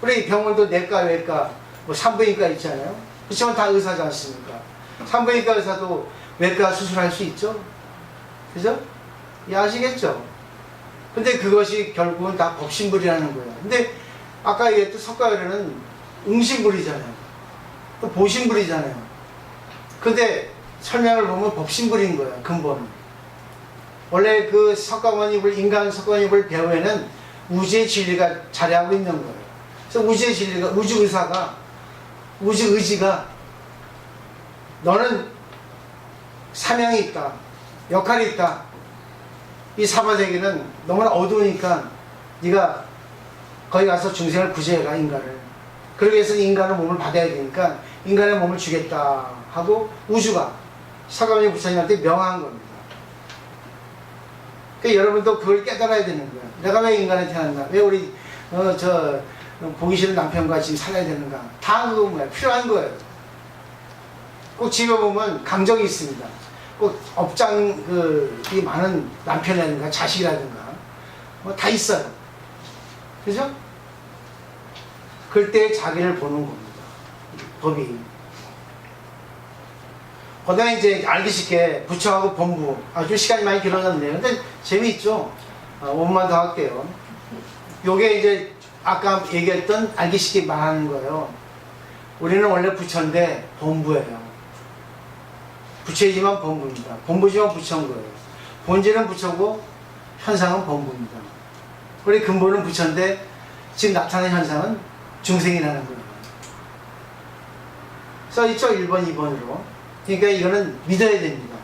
우리 병원도 내과, 외과, 뭐 산부인과 있잖아요. 그렇지만 다 의사지 않습니까? 산부인과 의사도 외과 수술할 수 있죠. 그죠? 예, 아시겠죠? 근데 그것이 결국은 다 법신불이라는 거예요. 근데 아까 얘기했던 석가열애는 응신불이잖아요. 또 보신불이잖아요. 근데 설명을 보면 법신불인 거예요. 근본은. 원래 그 석가모니불, 인간 석가모니불 배후에는 우주의 진리가 자리하고 있는 거예요. 그래서 우주의 진리가, 우주 의사가, 우주 의지가 너는 사명이 있다. 역할이 있다. 이 사바세계는 너무나 어두우니까 네가 거기 가서 중생을 구제해라, 인간을. 그러기 위해서 인간의 몸을 받아야 되니까 인간의 몸을 주겠다 하고 우주가 석가모니 부처님한테 명한 겁니다. 그러니까 여러분도 그걸 깨달아야 되는 거예요. 내가 왜 인간에 태어났나? 왜 우리 보기 싫은 남편과 지금 살아야 되는가? 다 그거 뭐야? 필요한 거예요. 꼭 집에 보면 강적이 있습니다. 꼭 업장이 많은 남편이라든가 자식이라든가 뭐 다 있어요. 그죠? 그때 자기를 보는 겁니다. 법이. 그 다음에 이제 알기 쉽게 부처하고 본부. 아주 시간이 많이 길어졌네요. 근데 재미있죠? 5분만 더 할게요. 요게 이제 아까 얘기했던 알기 쉽게 말하는 거예요. 우리는 원래 부처인데 본부예요. 부처이지만 본부입니다. 본부지만 부처인 거예요. 본질은 부처고 현상은 본부입니다. 우리 근본은 부처인데 지금 나타나는 현상은 중생이라는 거예요. 써있죠? 1번, 2번으로. 그러니까 이거는 믿어야 됩니다.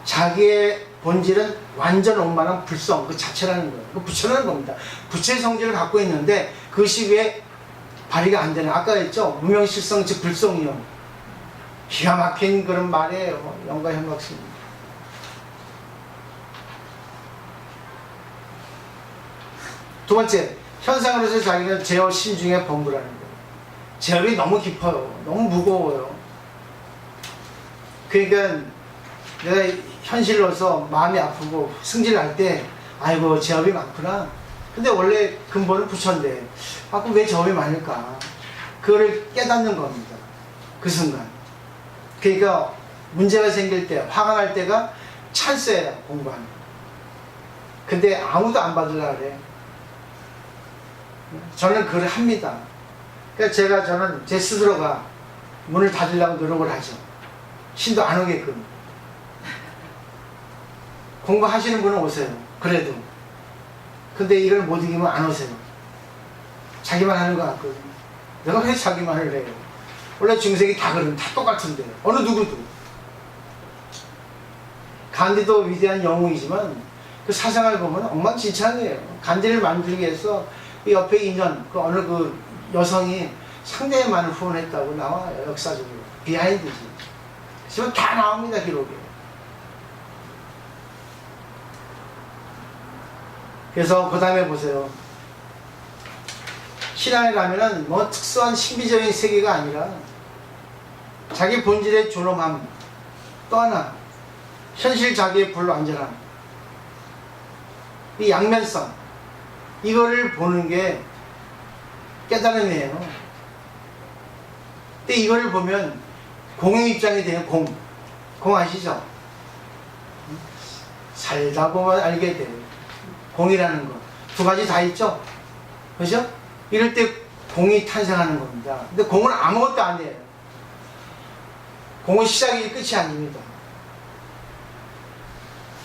자기의 본질은 완전 원만한 불성, 그 자체라는 거예요. 그 부처라는 겁니다. 부처의 성질을 갖고 있는데 그것이 왜 발휘가 안 되나? 아까 했죠? 무명실성, 즉 불성이요. 기가 막힌 그런 말이에요. 영가 현각스입니다. 두 번째, 현상으로서 자기는 제어 신중의 본부라는 거예요. 제업이 너무 깊어요. 너무 무거워요. 그러니까 내가 현실로서 마음이 아프고 승질날 때 아이고 제업이 많구나. 근데 원래 근본은 부처인데 아 그럼 왜 제업이 많을까? 그거를 깨닫는 겁니다. 그 순간. 그러니까 문제가 생길 때 화가 날 때가 찬스예요. 공부하는. 근데 아무도 안 받으려고 그래. 저는 그걸 합니다. 그러니까 저는 제 스스로가 문을 닫으려고 노력을 하죠. 신도 안 오게끔. 공부하시는 분은 오세요. 그래도. 근데 이걸 못 이기면 안 오세요. 자기만 하는 것 같거든요. 내가 왜 자기만을 해요? 원래 중생이 다 그러면 다 똑같은데. 어느 누구도. 간디도 위대한 영웅이지만 그 사상을 보면 엉망진창이에요. 간디를 만들기 위해서 그 옆에 인연, 그 어느 그 여성이 상당히 많은 후원했다고 나와요. 역사적으로. 비하인드지. 지금 다 나옵니다. 기록에. 그래서 그 다음에 보세요. 신앙에 가면은 뭐 특수한 신비적인 세계가 아니라 자기 본질의 존엄함, 또 하나 현실 자기의 불완전함, 이 양면성, 이거를 보는 게 깨달음이에요. 근데 이거를 보면 공의 입장이 돼요. 공 아시죠? 살다 보면 알게 돼요. 공이라는 거. 두 가지 다 있죠? 그죠? 이럴 때 공이 탄생하는 겁니다. 근데 공은 아무것도 아니에요. 공은 시작이 끝이 아닙니다.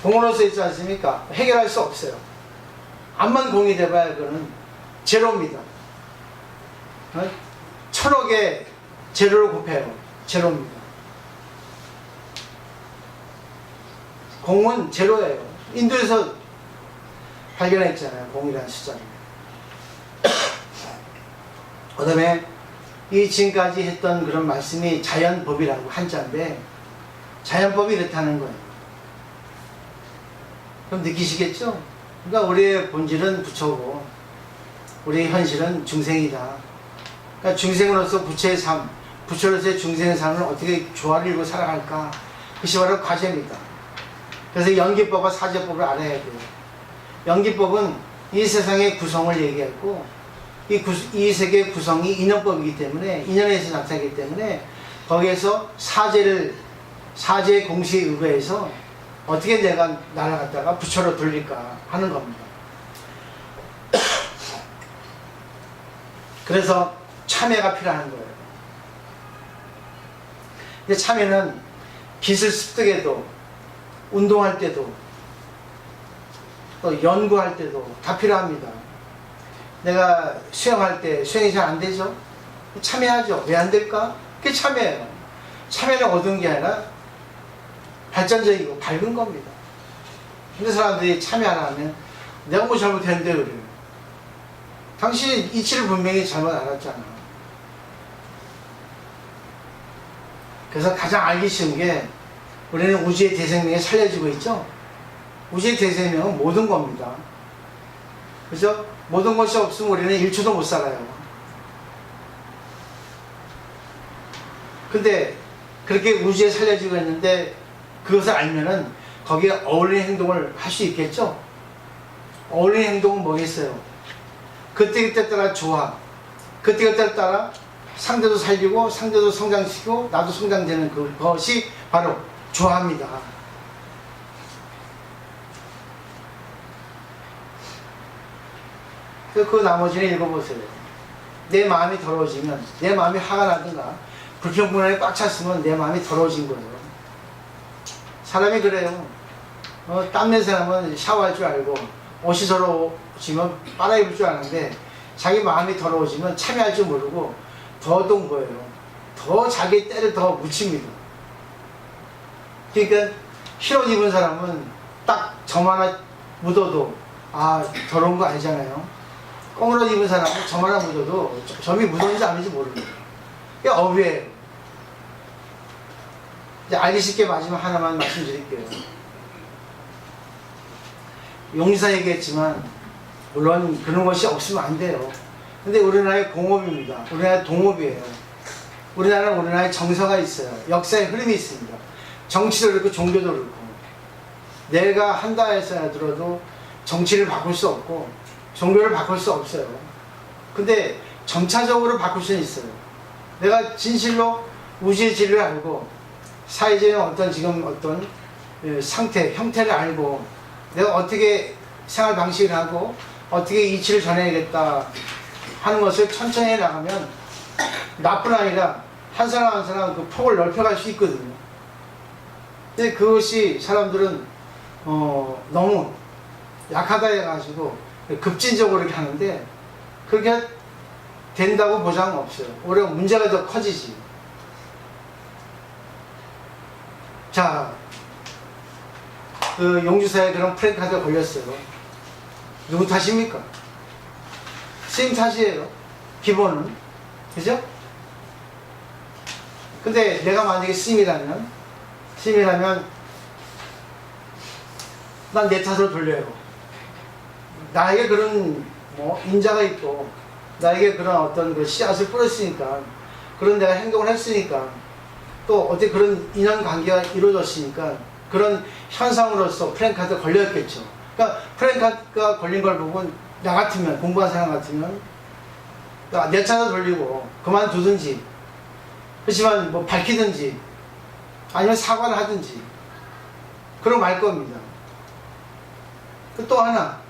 공으로서 있지 않습니까? 해결할 수 없어요. 암만 공이 돼봐야 그거는 제로입니다. 천억에 제로를 곱해요. 제로입니다. 공은 제로예요. 인도에서 발견했잖아요. 공이라는 숫자를. 그 다음에 이 지금까지 했던 그런 말씀이 자연법이라고 한자인데 자연법이 이렇다는 거예요. 그럼 느끼시겠죠? 그러니까 우리의 본질은 부처고 우리의 현실은 중생이다. 그러니까 중생으로서 부처의 삶, 부처로서의 중생의 삶을 어떻게 조화를 이루고 살아갈까? 그것이 바로 과제입니다. 그래서 연기법과 사제법을 알아야 돼요. 연기법은 이 세상의 구성을 얘기했고 이 세계의 구성이 인연법이기 때문에 인연에서 나타나기 때문에 거기에서 사제의 공시에 의거해서 어떻게 내가 날아갔다가 부처로 돌릴까 하는 겁니다. 그래서 참여가 필요한 거예요. 근데 참여는 빚을 습득해도 운동할 때도 또 연구할 때도 다 필요합니다. 내가 수영할 때 수영이 잘 안 되죠? 참여하죠. 왜 안 될까? 그게 참여예요. 참여를 얻은 게 아니라 발전적이고 밝은 겁니다. 근데 사람들이 참여 안 하면 내가 뭐 잘못했는데 그래요. 당신이 이치를 분명히 잘못 알았잖아. 그래서 가장 알기 쉬운 게 우리는 우주의 대생명에 살려지고 있죠? 우주의 대생명은 모든 겁니다. 그죠? 모든 것이 없으면 우리는 1초도 못 살아요. 근데 그렇게 우주에 살려지고 있는데 그것을 알면은 거기에 어울리는 행동을 할 수 있겠죠? 어울리는 행동은 뭐겠어요? 그때그때 따라 조합, 그때그때 따라 상대도 살리고 상대도 성장시키고 나도 성장되는 그것이 바로 조화입니다. 그 나머지는 읽어보세요. 내 마음이 더러워지면, 내 마음이 화가 나든가 불평불만에 꽉 찼으면 내 마음이 더러워진 거예요. 사람이 그래요. 땀낸 사람은 샤워할 줄 알고 옷이 더러워지면 빨아입을 줄 아는데 자기 마음이 더러워지면 참여할 줄 모르고 더 어떤 거예요. 더 자기 때를 더 묻힙니다. 그러니까 흰옷 입은 사람은 딱 점 하나 묻어도 더러운 거 아니잖아요. 검은 옷 입은 사람은 점 하나 묻어도 점이 묻었는지 아닌지 모릅니다. 이게 업이에요. 이제 알기 쉽게 마지막 하나만 말씀드릴게요. 용리사 얘기했지만 물론 그런 것이 없으면 안 돼요. 근데 우리나라의 공업입니다. 우리나라의 동업이에요. 우리나라는 우리나라의 정서가 있어요. 역사의 흐름이 있습니다. 정치도 그렇고 종교도 그렇고. 내가 한다 해서 들어도 정치를 바꿀 수 없고 종교를 바꿀 수 없어요. 근데 점차적으로 바꿀 수는 있어요. 내가 진실로 우주의 진리를 알고 사회적인 어떤 상태, 형태를 알고 내가 어떻게 생활 방식을 하고 어떻게 이치를 전해야겠다 하는 것을 천천히 해 나가면 나뿐 아니라 한 사람 한 사람 그 폭을 넓혀갈 수 있거든요. 근데 그것이 사람들은 너무 약하다 해가지고 급진적으로 이렇게 하는데 그렇게 된다고 보장은 없어요. 오히려 문제가 더 커지지. 자, 그 용주사에 그런 프랭카드가 걸렸어요. 누구 탓입니까? 스님 탓이에요. 기본은. 그죠? 근데 내가 만약에 스님이라면 난 내 탓으로 돌려요. 나에게 그런 인자가 있고 나에게 그런 어떤 그 씨앗을 뿌렸으니까 그런 내가 행동을 했으니까 또 어떻게 그런 인연관계가 이루어졌으니까 그런 현상으로서 프랭카드가 걸렸겠죠. 그러니까 프랭카드가 걸린 걸 보고 나 같으면 공부한 사람 같으면 내 차도 돌리고 그만두든지 그렇지만 밝히든지 아니면 사과를 하든지 그러고 말 겁니다. 또 하나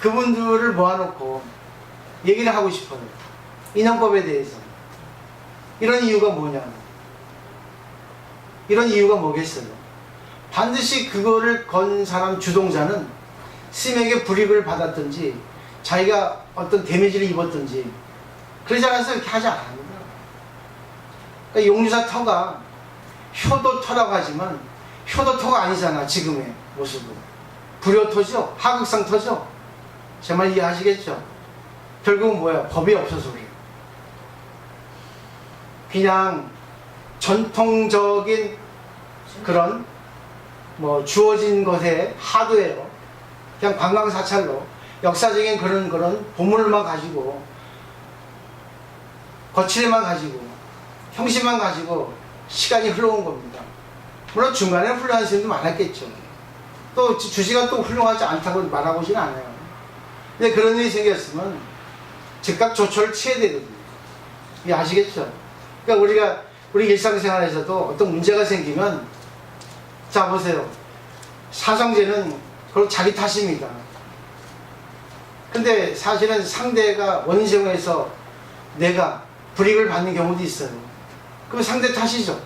그분들을 모아놓고 얘기를 하고 싶어요. 인연법에 대해서. 이런 이유가 뭐냐. 이런 이유가 뭐겠어요. 반드시 그거를 건 사람 주동자는 스님에게 불이익을 받았든지 자기가 어떤 데미지를 입었든지 그러지 않아서 이렇게 하지 않습니다. 그러니까 용주사 터가 효도터라고 하지만 효도터가 아니잖아. 지금의 모습은 불효터죠. 하극상터죠. 제 말 이해하시겠죠? 결국은 뭐야? 법이 없어서 그래요. 그냥 전통적인 그런 주어진 것에 하도예요. 그냥 관광사찰로 역사적인 그런 보물만 가지고 거칠에만 가지고 형식만 가지고 시간이 흘러온 겁니다. 물론 중간에 훌륭한 스님도 많았겠죠. 또 주시가 또 훌륭하지 않다고 말하고 있지는 않아요. 근데 그런 일이 생겼으면 즉각 조처를 취해야 되거든요. 이게 아시겠죠? 그러니까 우리 일상생활에서도 어떤 문제가 생기면 자 보세요. 사성제는 그걸 자기 탓입니다. 근데 사실은 상대가 원인 제공해서 내가 불이익을 받는 경우도 있어요. 그럼 상대 탓이죠.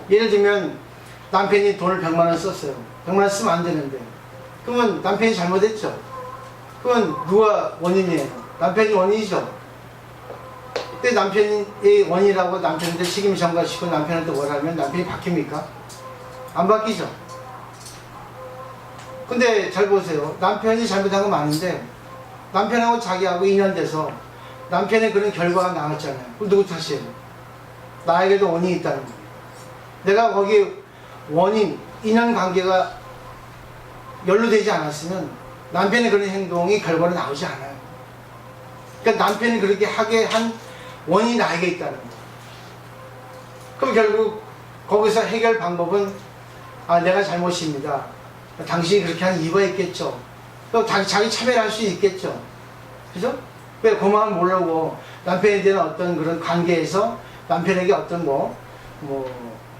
예를 들면 남편이 돈을 100만 원 썼어요. 100만 원 쓰면 안 되는데 그러면 남편이 잘못했죠. 그건 누가 원인이에요? 남편이 원인이죠. 그때 남편이 원인이라고 남편한테 책임 전가시키고 남편한테 뭐라면 남편이 바뀝니까? 안 바뀌죠. 근데 잘 보세요. 남편이 잘못한 건 맞는데 남편하고 자기하고 인연돼서 남편의 그런 결과가 나왔잖아요. 그럼 누구 탓이에요? 나에게도 원인이 있다는 거예요. 내가 거기 원인, 인연관계가 연루되지 않았으면 남편의 그런 행동이 결과로 나오지 않아요. 그러니까 남편이 그렇게 하게 한 원인이 나에게 있다는 거예요. 그럼 결국 거기서 해결 방법은 내가 잘못입니다. 당신이 그렇게 한 이유가 있겠죠. 또 자기 참여를 할 수 있겠죠. 그죠? 왜 그 마음을 모르고 남편에 대한 어떤 그런 관계에서 남편에게 어떤 뭐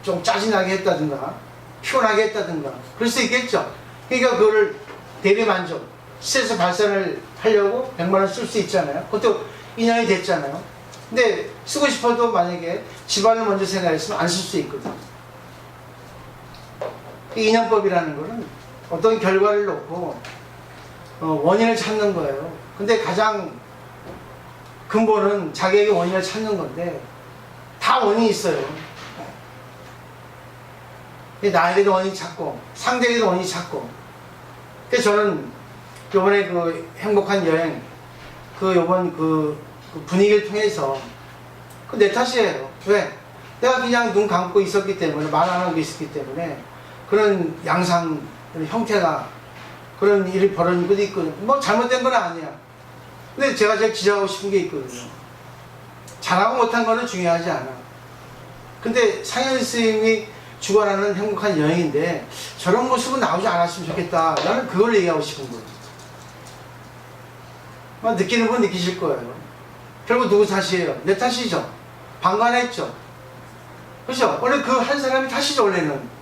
좀 짜증나게 했다든가 피곤하게 했다든가 그럴 수 있겠죠. 그러니까 그거를 대리만족 스트레스 발산을 하려고 100만 원 쓸 수 있잖아요. 그것도 인연이 됐잖아요. 근데 쓰고 싶어도 만약에 집안을 먼저 생각했으면 안 쓸 수 있거든. 이 인연법이라는 거는 어떤 결과를 놓고 원인을 찾는 거예요. 근데 가장 근본은 자기에게 원인을 찾는 건데 다 원인이 있어요. 나에게도 원인이 찾고 상대에게도 원인이 찾고. 그래서 저는 요번에 그 행복한 여행 요번 그 분위기를 통해서 내 탓이에요. 왜? 내가 그냥 눈 감고 있었기 때문에 말 안 하고 있었기 때문에 그런 양상 그런 형태가 그런 일이 벌어지고 있거든요. 뭐 잘못된 건 아니야. 근데 제가 제일 지적하고 싶은 게 있거든요. 잘하고 못한 거는 중요하지 않아. 근데 상현 스님이 주관하는 행복한 여행인데 저런 모습은 나오지 않았으면 좋겠다. 나는 그걸 얘기하고 싶은 거예요. 느끼는 분 느끼실 거예요. 결국 누구 탓이에요? 내 탓이죠. 방관했죠. 그렇죠? 원래 그 한 사람이 탓이죠. 원래는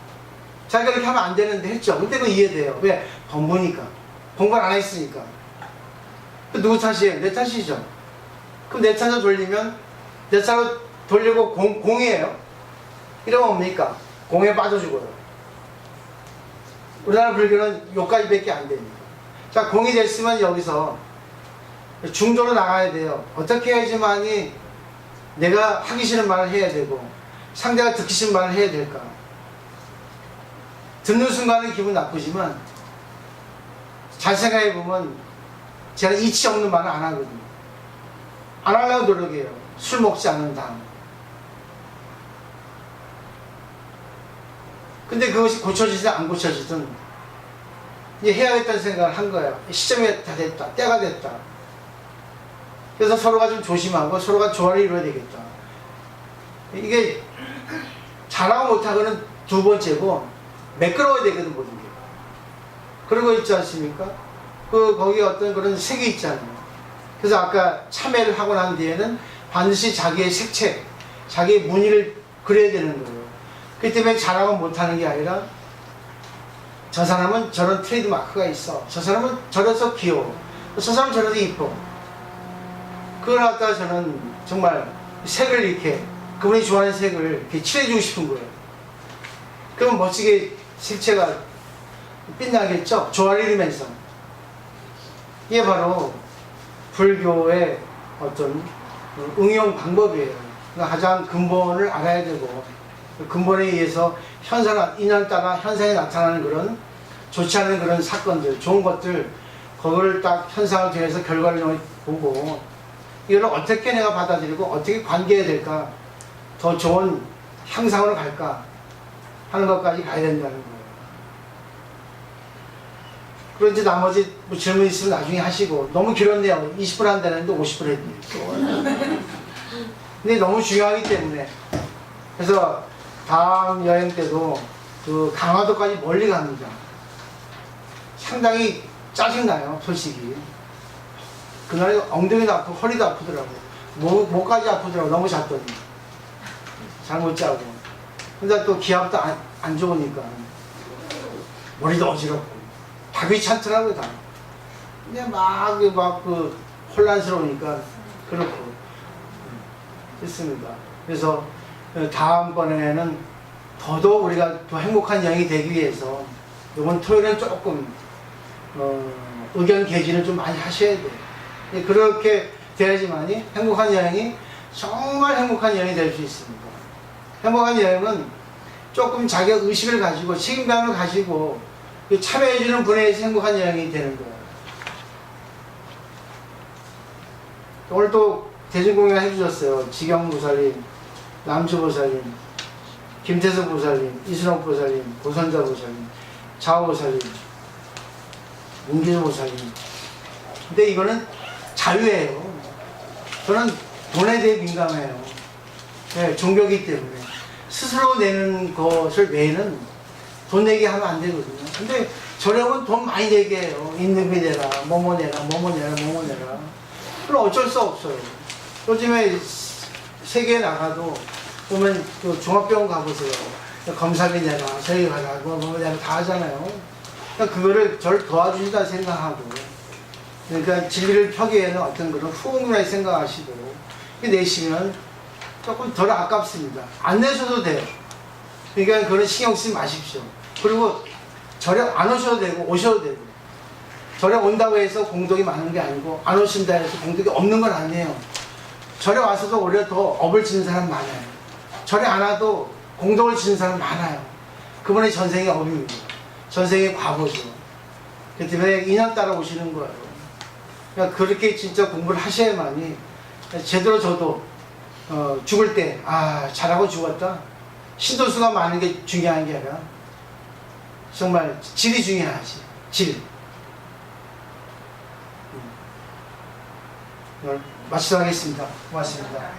자기가 그렇게 하면 안 되는데 했죠. 근데 그거 이해돼요. 왜? 범부니까. 본관 안 했으니까. 누구 탓이에요? 내 탓이죠. 그럼 내 탓을 돌리면 내 탓을 돌리고 공이에요. 이러면 뭡니까? 공에 빠져 죽어요. 우리나라 불교는 요까지밖에 안 됩니다. 자, 공이 됐으면 여기서 중도로 나가야 돼요. 어떻게 해야지만이 내가 하기 싫은 말을 해야 되고 상대가 듣기 싫은 말을 해야 될까? 듣는 순간은 기분 나쁘지만 잘 생각해보면 제가 이치 없는 말은 안 하거든요. 안 하려고 노력해요. 술 먹지 않는 다음. 근데 그것이 고쳐지든 안 고쳐지든 이제 해야겠다는 생각을 한 거예요. 시점이 다 됐다. 때가 됐다. 그래서 서로가 좀 조심하고 서로가 조화를 이루어야 되겠다. 이게 잘하고 못하고는 두 번째고 매끄러워야 되거든, 모든 게. 그런 거 있지 않습니까? 거기 어떤 그런 색이 있잖아요. 그래서 아까 참회를 하고 난 뒤에는 반드시 자기의 색채, 자기의 무늬를 그려야 되는 거예요. 그렇기 때문에 잘하고 못하는 게 아니라 저 사람은 저런 트레이드 마크가 있어. 저 사람은 저래서 귀여워. 저 사람은 저래서 이뻐. 그걸 갖다가 저는 정말 색을 이렇게 그분이 좋아하는 색을 이렇게 칠해주고 싶은 거예요. 그럼 멋지게 색채가 빛나겠죠? 조화를 이루면서. 이게 바로 불교의 어떤 응용 방법이에요. 가장 근본을 알아야 되고 그 근본에 의해서 인연 따라 현상이 나타나는 그런 좋지 않은 그런 사건들, 좋은 것들 그걸 딱 현상을 통해서 결과를 보고 이걸 어떻게 내가 받아들이고 어떻게 관계해야 될까, 더 좋은 향상으로 갈까 하는 것까지 가야 된다는 거예요. 그럼 이제 나머지 뭐 질문 있으면 나중에 하시고. 너무 길었네요. 20분 한다는데 50분 했네요. 근데 너무 중요하기 때문에. 그래서 다음 여행 때도 그 강화도까지 멀리 갑니다. 상당히 짜증나요, 솔직히. 그날 엉덩이도 아프고 허리도 아프더라고요. 목까지 아프더라고요. 너무 잤더니. 잘 못 자고. 근데 또 기압도 안 좋으니까. 머리도 어지럽고. 다 귀찮더라고요, 다. 근데 혼란스러우니까 그렇고. 됐습니다. 그래서 다음번에는 더더욱 우리가 더 행복한 여행이 되기 위해서 이번 토요일은 조금 의견 개진을 좀 많이 하셔야 돼요. 그렇게 돼야지만이 행복한 여행이 정말 행복한 여행이 될 수 있습니다. 행복한 여행은 조금 자기가 의식을 가지고 책임감을 가지고 참여해주는 분에 의해서 행복한 여행이 되는 거예요. 오늘 또 대중공연 해주셨어요. 지경보살님, 남주보살님, 김태수 보살님, 이순옥 보살님, 고선자 보살님, 자오보살님, 문기수 보살님. 근데 이거는 자유예요. 저는 돈에 대해 민감해요. 네, 종교이기 때문에. 스스로 내는 것을 외에는 돈 내게 하면 안 되거든요. 근데 저녁은 돈 많이 내게 해요. 인건비 내라, 뭐뭐 내라, 뭐뭐 내라, 뭐뭐 내라. 그럼 어쩔 수 없어요. 요즘에 세계에 나가도 보면 그 종합병원 가보세요. 검사비 내라, 저희 가라, 뭐 내라 다 하잖아요. 그러니까 그거를 저를 도와주신다 생각하고, 그러니까 진리를 펴기에는 어떤 그런 후원이라 생각하시고 내시면 조금 덜 아깝습니다. 안 내셔도 돼요. 그러니까 그런 신경 쓰지 마십시오. 그리고 절에 안 오셔도 되고 오셔도 되고, 절에 온다고 해서 공덕이 많은 게 아니고 안 오신다 해서 공덕이 없는 건 아니에요. 절에 와서도 오히려 더 업을 지는 사람 많아요. 절에 안 와도 공덕을 지는 사람 많아요. 그분의 전생의 업입니다. 전생의 과거죠. 그렇기 때문에 인연 따라 오시는 거예요. 그러니까 그렇게 진짜 공부를 하셔야만이 제대로 저도 죽을 때 잘하고 죽었다. 신도수가 많은 게 중요한 게 아니라 정말 질이 중요하지. 질. 오늘 마치도록 하겠습니다. 고맙습니다.